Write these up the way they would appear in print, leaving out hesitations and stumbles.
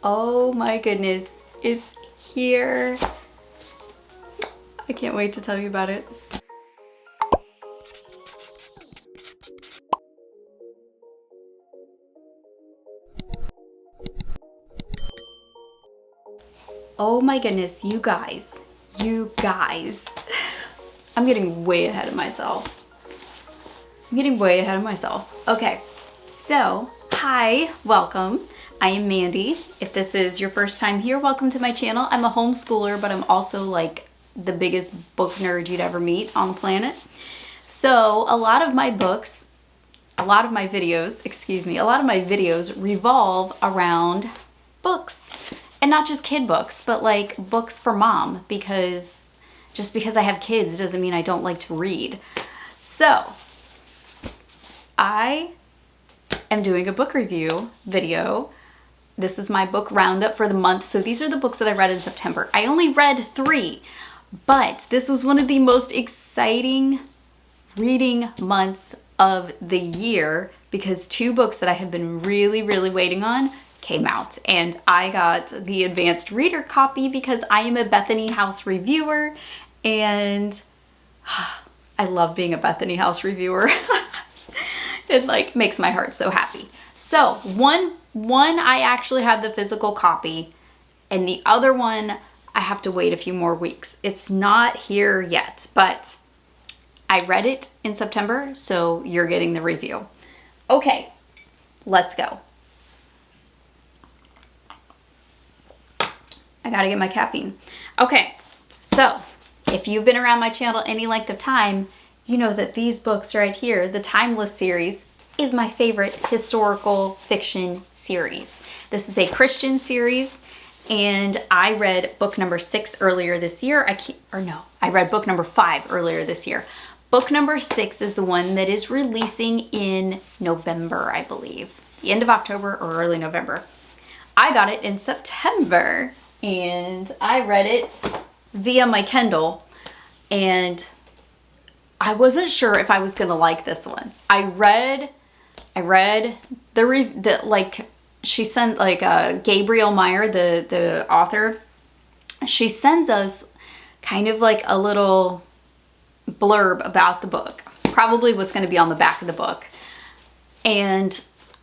Oh my goodness, it's here. I can't wait to tell you about it. Oh my goodness, you guys. I'm getting way ahead of myself. Okay, so hi, welcome. I am Mandy. If this is your first time here, welcome to my channel. I'm a homeschooler, but I'm also like the biggest book nerd you'd ever meet on the planet. So a lot of my videos revolve around books. And not just kid books, but like books for mom, because just because I have kids doesn't mean I don't like to read. So I am doing a book review video. This is my book roundup for the month. So these are the books that I read in September. I only read 3, but this was one of the most exciting reading months of the year because 2 books that I have been really waiting on came out, and I got the advanced reader copy because I am a Bethany House reviewer, and I love being a Bethany House reviewer. It like makes my heart so happy. So one I actually have the physical copy, and the other one I have to wait a few more weeks. It's not here yet, but I read it in September, so you're getting the review. Okay, let's go. I gotta get my caffeine. Okay, so if you've been around my channel any length of time, you know that these books right here, the Timeless series, is my favorite historical fiction series. This is a Christian series, and I read book number 6 earlier this year. I read book number 5 earlier this year. Book number 6 is the one that is releasing in November, I believe. The end of October or early November. I got it in September, and I read it via my Kindle, and I wasn't sure if I was gonna like this one. I read she sent Gabrielle Meyer, the author, she sends us kind of like a little blurb about the book, probably what's going to be on the back of the book. And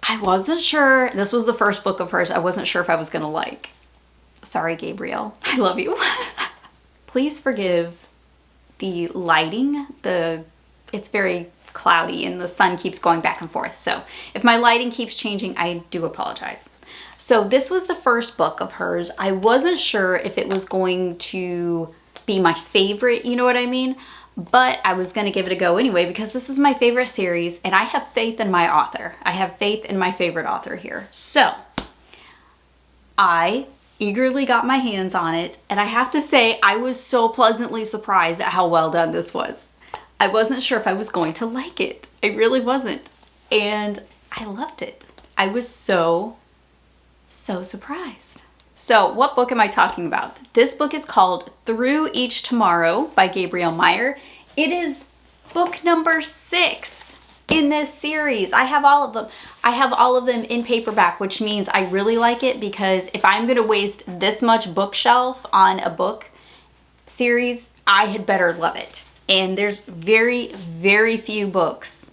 I wasn't sure, this was the first book of hers, I wasn't sure if I was going to like. Sorry, Gabrielle, I love you. Please forgive the lighting. It's very cloudy and the sun keeps going back and forth. So if my lighting keeps changing, I do apologize. So this was the first book of hers. I wasn't sure if it was going to be my favorite, you know what I mean? But I was going to give it a go anyway because this is my favorite series and I have faith in my author. I have faith in my favorite author here. So I eagerly got my hands on it, and I have to say I was so pleasantly surprised at how well done this was. I wasn't sure if I was going to like it. I really wasn't. And I loved it. I was so surprised. So what book am I talking about? This book is called Through Each Tomorrow by Gabrielle Meyer. It is book number 6 in this series. I have all of them. I have all of them in paperback, which means I really like it because if I'm going to waste this much bookshelf on a book series, I had better love it. And there's very few books,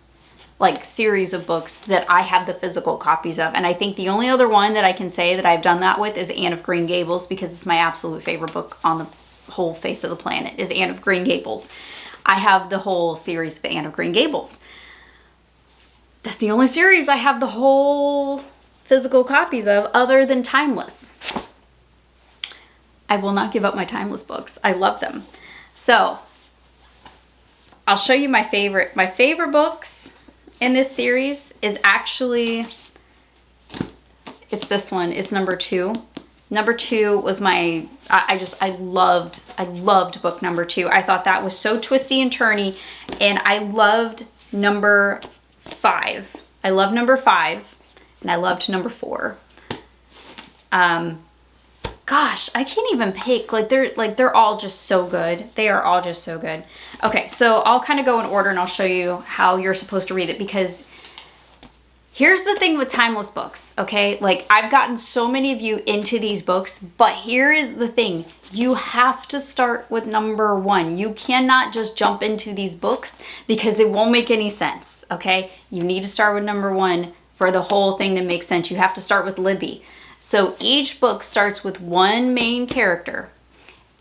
like series of books, that I have the physical copies of. And I think the only other one that I can say that I've done that with is Anne of Green Gables, because it's my absolute favorite book on the whole face of the planet, is Anne of Green Gables. I have the whole series of Anne of Green Gables. That's the only series I have the whole physical copies of other than Timeless. I will not give up my Timeless books. I love them. So I'll show you my favorite. My favorite books in this series is actually, it's this one. It's number 2. Number 2 was I loved book number 2. I thought that was so twisty and turny, and I loved number 5. I love number 5, and I loved number 4. Gosh, I can't even pick. They're all just so good. They are all just so good. Okay, so I'll kind of go in order and I'll show you how you're supposed to read it, because Here's the thing with timeless books, okay? Like, I've gotten so many of you into these books, but here is the thing. You have to start with number 1. You cannot just jump into these books because it won't make any sense, okay? You need to start with number 1 for the whole thing to make sense. You have to start with Libby. So each book starts with one main character,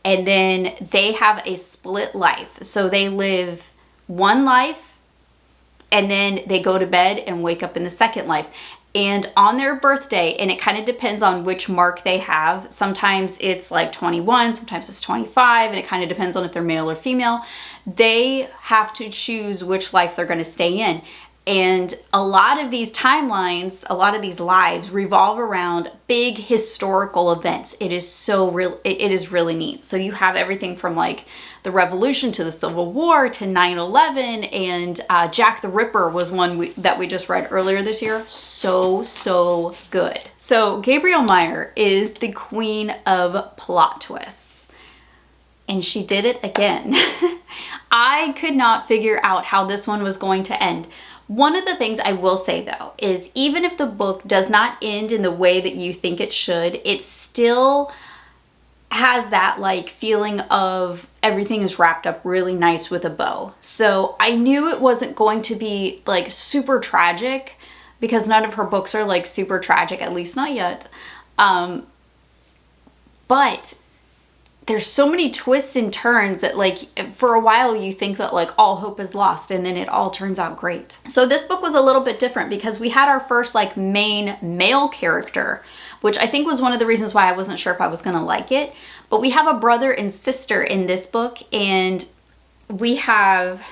and then they have a split life. So they live one life, and then they go to bed and wake up in the second life. And on their birthday, and it kind of depends on which mark they have. Sometimes it's like 21, sometimes it's 25, and it kind of depends on if they're male or female. They have to choose which life they're going to stay in. And a lot of these timelines, a lot of these lives revolve around big historical events. It is so real. It is really neat. So you have everything from like the Revolution to the Civil War to 9/11, and Jack the Ripper was one that we just read earlier this year. So good. So Gabrielle Meyer is the queen of plot twists. And she did it again. I could not figure out how this one was going to end. One of the things I will say though is even if the book does not end in the way that you think it should, it still has that like feeling of everything is wrapped up really nice with a bow. So I knew it wasn't going to be like super tragic because none of her books are like super tragic, at least not yet. But there's so many twists and turns that like for a while you think that like all hope is lost, and then it all turns out great. So this book was a little bit different because we had our first like main male character, which I think was one of the reasons why I wasn't sure if I was gonna like it. But we have a brother and sister in this book, and we have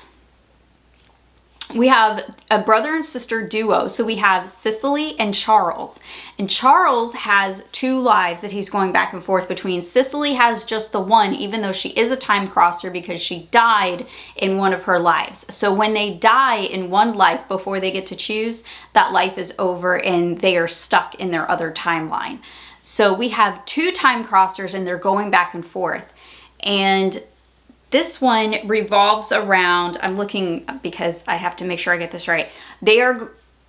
a brother and sister duo. So we have Cicely and Charles. And Charles has 2 lives that he's going back and forth between. Cicely has just the one, even though she is a time crosser because she died in one of her lives. So when they die in one life before they get to choose, that life is over and they are stuck in their other timeline. So we have 2 time crossers and they're going back and forth. And this one revolves around, I'm looking because I have to make sure I get this right.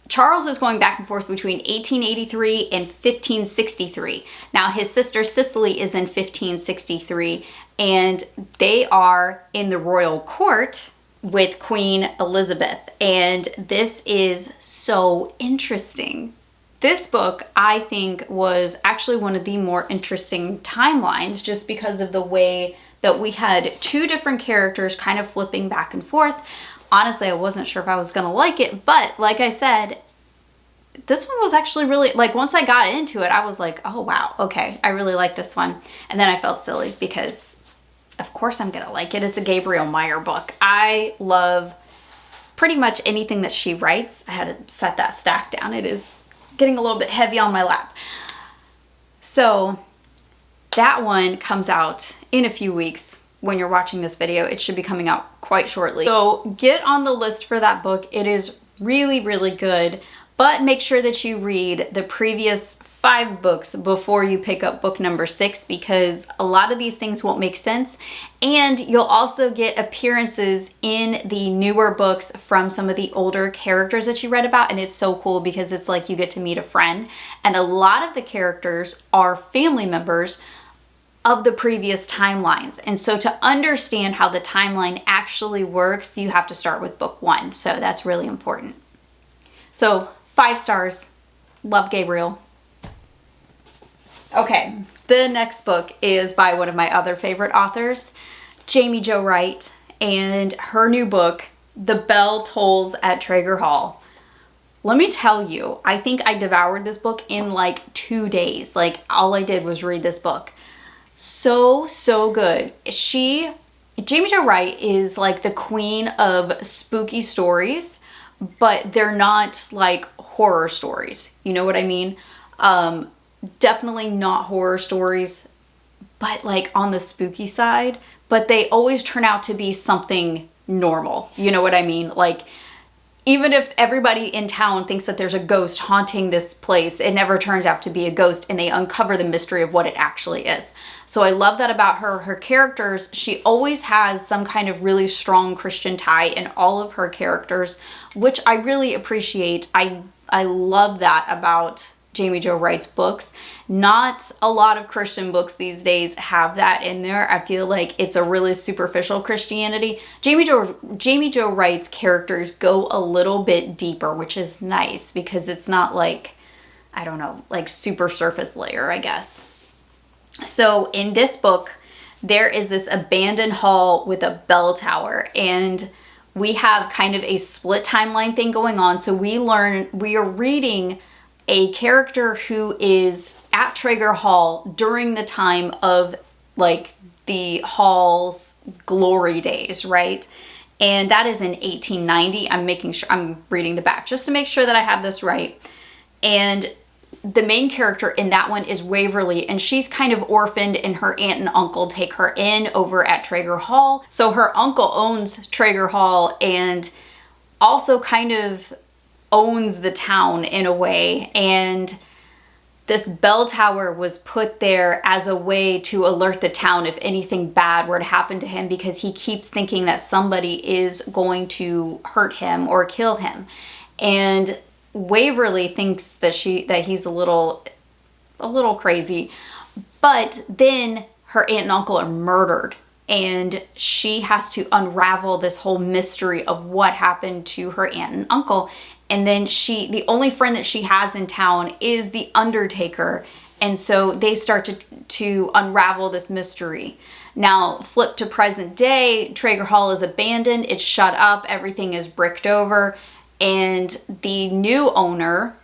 Charles is going back and forth between 1883 and 1563. Now his sister Cicely is in 1563, and they are in the royal court with Queen Elizabeth. And this is so interesting. This book, I think, was actually one of the more interesting timelines just because of the way that we had 2 different characters kind of flipping back and forth. Honestly, I wasn't sure if I was gonna like it, but like I said, this one was actually really, like once I got into it, I was like, oh wow, okay, I really like this one. And then I felt silly because of course I'm gonna like it. It's a Gabrielle Meyer book. I love pretty much anything that she writes. I had to set that stack down. It is getting a little bit heavy on my lap. So that one comes out in a few weeks. When you're watching this video, it should be coming out quite shortly. So get on the list for that book. It is really good, but make sure that you read the previous 5 books before you pick up book number 6, because a lot of these things won't make sense. And you'll also get appearances in the newer books from some of the older characters that you read about. And it's so cool because it's like you get to meet a friend. And a lot of the characters are family members of the previous timelines. And so to understand how the timeline actually works, you have to start with book 1. So that's really important. So 5 stars. Love Gabrielle. Okay, the next book is by one of my other favorite authors, Jamie Jo Wright, and her new book, The Bell Tolls at Traeger Hall. Let me tell you, I think I devoured this book in like 2 days. Like all I did was read this book. So good. Jamie Jo Wright is like the queen of spooky stories, but they're not like horror stories. You know what I mean? Definitely not horror stories, but like on the spooky side, but they always turn out to be something normal. You know what I mean? Like, even if everybody in town thinks that there's a ghost haunting this place, it never turns out to be a ghost, and they uncover the mystery of what it actually is. So I love that about her. Her characters, she always has some kind of really strong Christian tie in all of her characters, which I really appreciate. I I love that about Jamie Jo Wright's books. Not a lot of Christian books these days have that in there. I feel like it's a really superficial Christianity. Jamie Jo Wright's characters go a little bit deeper, which is nice because it's not like, I don't know, like super surface layer, I guess. So in this book, there is this abandoned hall with a bell tower, and we have kind of a split timeline thing going on. So we are reading a character who is at Traeger Hall during the time of like the hall's glory days, right? And that is in 1890. I'm making sure I'm reading the back just to make sure that I have this right. And the main character in that one is Waverly, and she's kind of orphaned, and her aunt and uncle take her in over at Traeger Hall. So her uncle owns Traeger Hall and also kind of owns the town in a way, and this bell tower was put there as a way to alert the town if anything bad were to happen to him, because he keeps thinking that somebody is going to hurt him or kill him. And Waverly thinks that he's a little crazy, but then her aunt and uncle are murdered, and she has to unravel this whole mystery of what happened to her aunt and uncle. And then the only friend that she has in town is the Undertaker. And so they start to unravel this mystery. Now, flip to present day, Traeger Hall is abandoned. It's shut up. Everything is bricked over. And the new owner,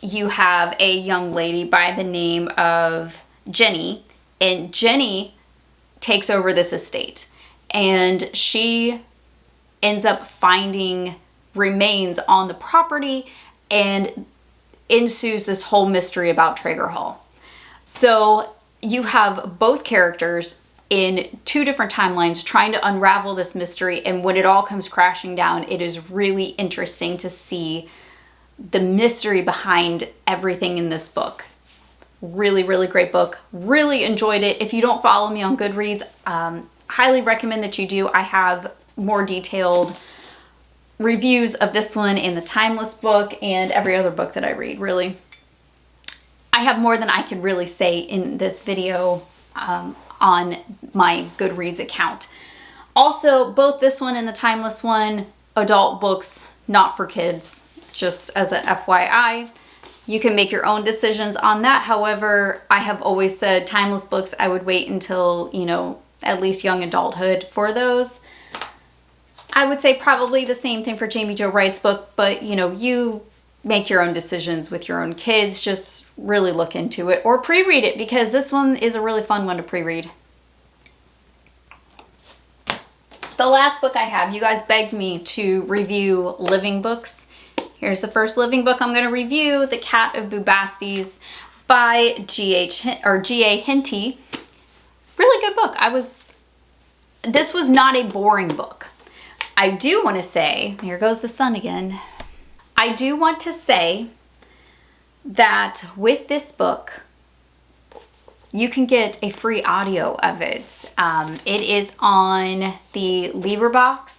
you have a young lady by the name of Jenny. And Jenny takes over this estate. And she ends up finding remains on the property, and ensues this whole mystery about Traeger Hall. So you have both characters in two different timelines trying to unravel this mystery, and when it all comes crashing down, it is really interesting to see the mystery behind everything in this book. Really, really great book. Really enjoyed it. If you don't follow me on Goodreads, highly recommend that you do. I have more detailed reviews of this one in the Timeless book and every other book that I read, really. I have more than I could really say in this video on my Goodreads account. Also, both this one and the Timeless one, adult books, not for kids, just as a FYI. You can make your own decisions on that. However, I have always said Timeless books, I would wait until, you know, at least young adulthood for those. I would say probably the same thing for Jamie Jo Wright's book, but you know, you make your own decisions with your own kids. Just really look into it or pre-read it, because this one is a really fun one to pre-read. The last book I have, you guys begged me to review living books. Here's the first living book I'm going to review, The Cat of Bubastes by G.A. Henty. Really good book. This was not a boring book. I do want to say, here goes the sun again. I do want to say that with this book, you can get a free audio of it. It is on the LibriVox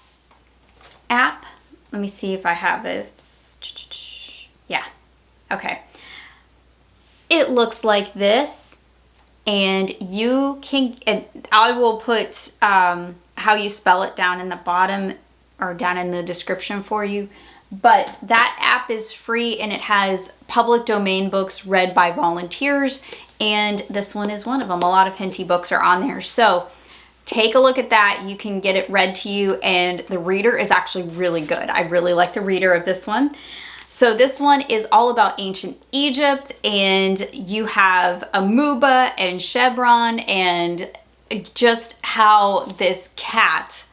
app. Let me see if I have this. Yeah, okay. It looks like this, and you can, and I will put how you spell it down in the bottom or down in the description for you. But that app is free, and it has public domain books read by volunteers, and this one is one of them. A lot of Henty books are on there. So take a look at that. You can get it read to you, and the reader is actually really good. I really like the reader of this one. So this one is all about ancient Egypt, and you have Amuba and Chevron, and just how this cat,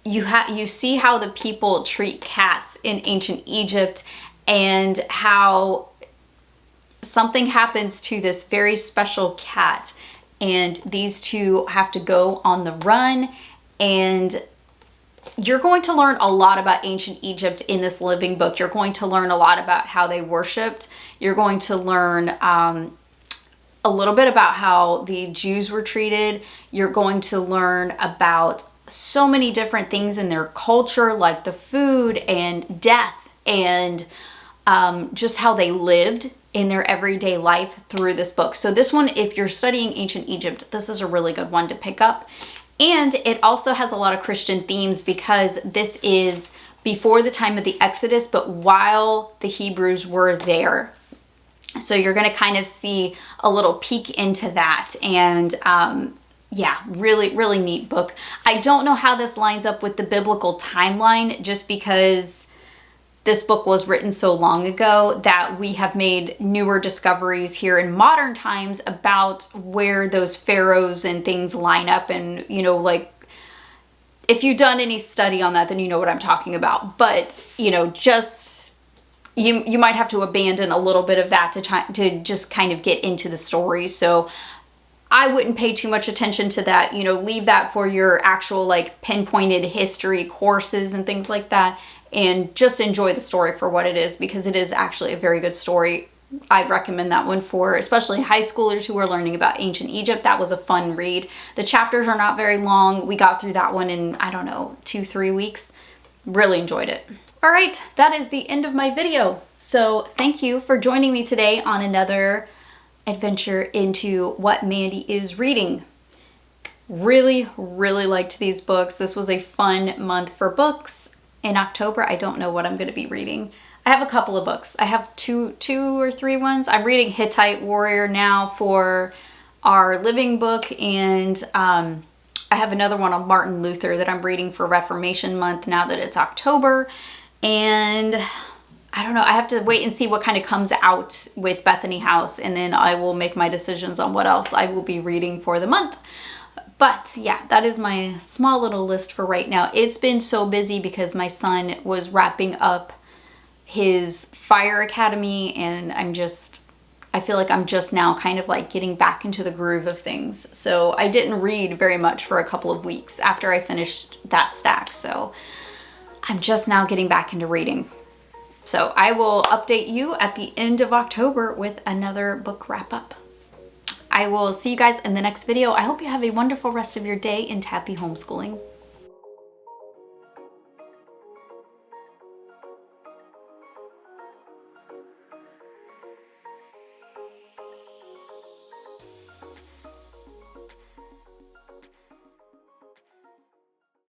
you see how the people treat cats in ancient Egypt, and how something happens to this very special cat, and these two have to go on the run. And you're going to learn a lot about ancient Egypt in this living book. You're going to learn a lot about how they worshipped. You're going to learn a little bit about how the Jews were treated. You're going to learn about so many different things in their culture, like the food and death and just how they lived in their everyday life through this book. So this one, if you're studying ancient Egypt, this is a really good one to pick up. And it also has a lot of Christian themes because this is before the time of the Exodus, but while the Hebrews were there. So you're going to kind of see a little peek into that. And yeah, really, really neat book. I don't know how this lines up with the biblical timeline, just because this book was written so long ago that we have made newer discoveries here in modern times about where those pharaohs and things line up. And, you know, like, if you've done any study on that, then you know what I'm talking about. But, you know, just, you might have to abandon a little bit of that to just kind of get into the story. So I wouldn't pay too much attention to that. You know, leave that for your actual, like, pinpointed history courses and things like that. And just enjoy the story for what it is, because it is actually a very good story. I recommend that one for especially high schoolers who are learning about ancient Egypt. That was a fun read. The chapters are not very long. We got through that one in, I don't know, 2-3 weeks. Really enjoyed it. All right, that is the end of my video. So thank you for joining me today on another adventure into what Mandy is reading. Really, really liked these books. This was a fun month for books. In October, I don't know what I'm going to be reading. I have a couple of books. I have two or three ones. I'm reading Hittite Warrior now for our living book, and I have another one on Martin Luther that I'm reading for Reformation Month now that it's October. And I don't know, I have to wait and see what kind of comes out with Bethany House, and then I will make my decisions on what else I will be reading for the month. But yeah, that is my small little list for right now. It's been so busy because my son was wrapping up his fire academy, and I feel like I'm just now kind of like getting back into the groove of things. So I didn't read very much for a couple of weeks after I finished that stack. So I'm just now getting back into reading. So I will update you at the end of October with another book wrap up. I will see you guys in the next video. I hope you have a wonderful rest of your day and happy homeschooling.